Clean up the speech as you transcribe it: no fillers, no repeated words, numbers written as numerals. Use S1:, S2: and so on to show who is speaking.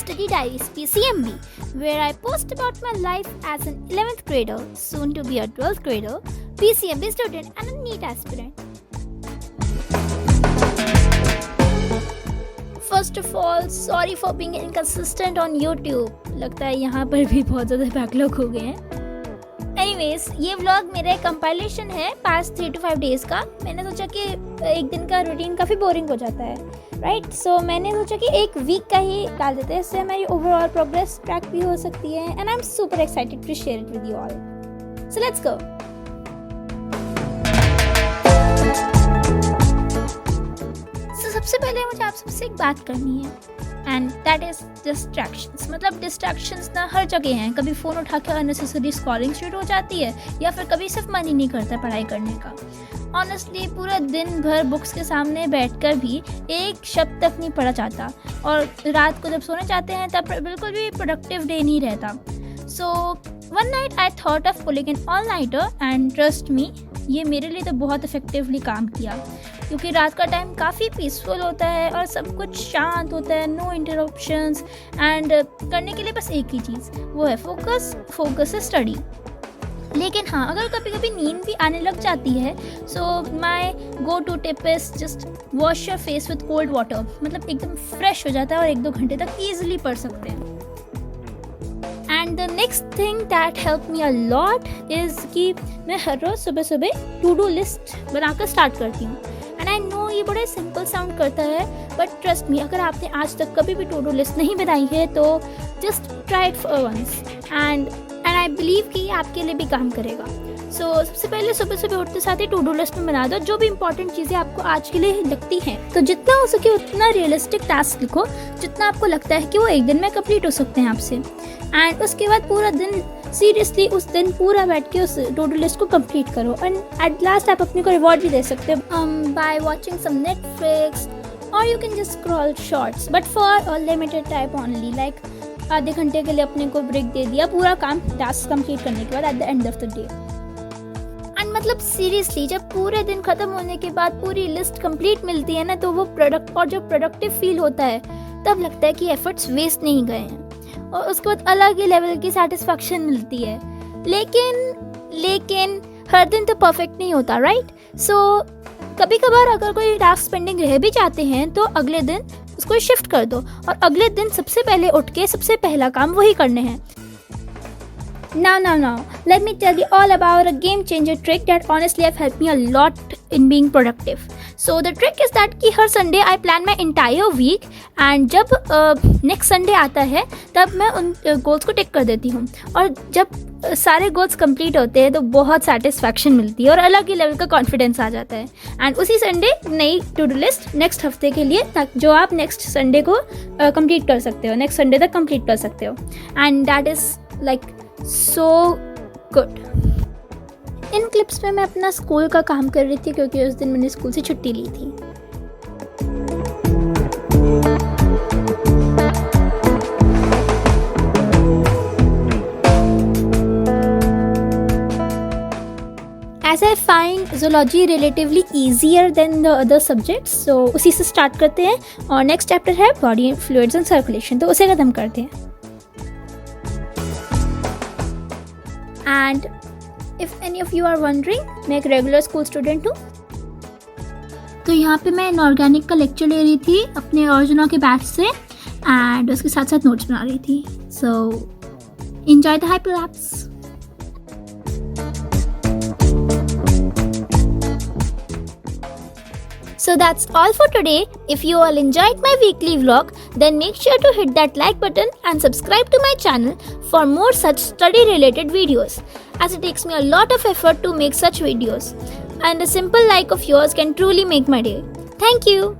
S1: Study Diaries PCMB, where I post about my life as an 11th grader, soon to be a 12th grader, PCMB student and a NEET aspirant. First of all, sorry for being inconsistent on YouTube. लगता है यहाँ पर भी बहुत ज़्यादा backlog हो गए हैं. Anyways, ये व्लॉग मेरा एक कंपाइलेशन है पास्ट 3 to 5 डेज़ का. मैंने सोचा कि एक दिन का रूटीन काफ़ी बोरिंग हो जाता है, राइट? सो मैंने सोचा कि एक वीक का ही डाल देते हैं, इससे हमारी ओवरऑल प्रोग्रेस ट्रैक भी हो सकती है. And I am super excited to share it with you all. So let's go. सबसे पहले मुझे आप सबसे एक बात करनी है एंड दैट इज़ डिस्ट्रैक्शंस. मतलब डिस्ट्रैक्शंस ना हर जगह हैं. कभी फ़ोन उठा के अननेसेसरी स्क्रॉलिंग शुरू हो जाती है या फिर कभी सिर्फ मन ही नहीं करता पढ़ाई करने का. ऑनेस्टली पूरा दिन भर बुक्स के सामने बैठकर भी एक शब्द तक नहीं पढ़ा जाता और रात को जब सोने जाते हैं तब बिल्कुल भी प्रोडक्टिव डे नहीं रहता. So one night I thought of pulling an all nighter and trust me, ये मेरे लिए तो बहुत इफेक्टिवली काम किया क्योंकि रात का टाइम काफ़ी पीसफुल होता है और सब कुछ शांत होता है, नो इंटरप्शंस एंड करने के लिए बस एक ही चीज़, वो है फोकस है स्टडी. लेकिन हाँ, अगर कभी कभी नींद भी आने लग जाती है so my go to tip is just wash your face with cold water. मतलब एकदम फ्रेश हो जाता है और 1-2 घंटे तक ईजिली पढ़ सकते हैं. And the next thing that help me a lot is कि मैं हर रोज़ सुबह सुबह टू डू लिस्ट बनाकर स्टार्ट करती हूँ. एंड आई नो ये बड़े सिंपल साउंड करता है बट ट्रस्ट मी, अगर आपने आज तक कभी भी टू डू लिस्ट नहीं बनाई है तो just try it for once and I believe कि ये आपके लिए भी काम करेगा. सो सबसे पहले सुबह सुबह उठते साथ ही टू डू लिस्ट में बना दो जो भी इंपॉर्टेंट चीज़ें आपको आज के लिए लगती हैं. तो जितना हो सके उतना रियलिस्टिक टास्क लिखो जितना आपको लगता है कि वो एक दिन में कंप्लीट हो सकते हैं आपसे. एंड उसके बाद पूरा दिन सीरियसली उस दिन पूरा बैठ के उस टू डू लिस्ट को कंप्लीट करो. एंड एट लास्ट आप अपने को रिवॉर्ड भी दे सकते हो बाय वॉचिंग सम नेटफ्लिक्स और you can just scroll shorts but for a limited time only. Like आधे घंटे के लिए अपने को ब्रेक दे दिया पूरा काम टास्क कंप्लीट करने के बाद at the end of the day. And मतलब सीरियसली जब पूरे दिन ख़त्म होने के बाद पूरी लिस्ट कंप्लीट मिलती है ना तो वो प्रोडक्ट और जो प्रोडक्टिव फील होता है तब लगता है कि एफर्ट्स वेस्ट नहीं गए हैं और उसके बाद अलग ही लेवल की सेटिस्फैक्शन मिलती है. लेकिन हर दिन तो परफेक्ट नहीं होता, राइट? सो कभी कभार अगर कोई टास्क पेंडिंग रह भी जाते हैं तो अगले दिन उसको शिफ्ट कर दो और अगले दिन सबसे पहले उठ के सबसे पहला काम वही करने हैं. Now, let me tell you all about a game changer trick that honestly have helped me a lot in being productive. So the trick is that कि हर Sunday I plan my entire week and जब next Sunday आता है तब मैं उन goals को टिक कर देती हूँ और जब सारे गोल्स कंप्लीट होते हैं तो बहुत सेटिस्फैक्शन मिलती है और अलग ही लेवल का कॉन्फिडेंस आ जाता है. एंड उसी संडे नई टू डू लिस्ट नेक्स्ट हफ्ते के लिए जो आप नेक्स्ट संडे को कंप्लीट कर सकते हो, नेक्स्ट संडे तक कंप्लीट कर सकते हो. And that is like so good. In clips में मैं अपना स्कूल का काम कर रही थी क्योंकि उस दिन मैंने स्कूल से छुट्टी ली थी. As I find zoology relatively easier than the other subjects, so उसी से स्टार्ट करते हैं और नेक्स्ट चैप्टर है बॉडी फ्लूइड्स एंड सर्कुलेशन, तो उसे खत्म करते हैं. And if any of you are wondering, मैं एक रेगुलर स्कूल स्टूडेंट हूँ. तो यहाँ पे मैं इनऑर्गेनिक का लेक्चर ले रही थी अपने अर्जुना के बैच से एंड उसके साथ साथ नोट्स बना रही थी. So enjoy the hyperlapse. So that's all for today. If you all enjoyed my weekly vlog, then make sure to hit that like button and subscribe to my channel for more such study related videos, as it takes me a lot of effort to make such videos and a simple like of yours can truly make my day. Thank you.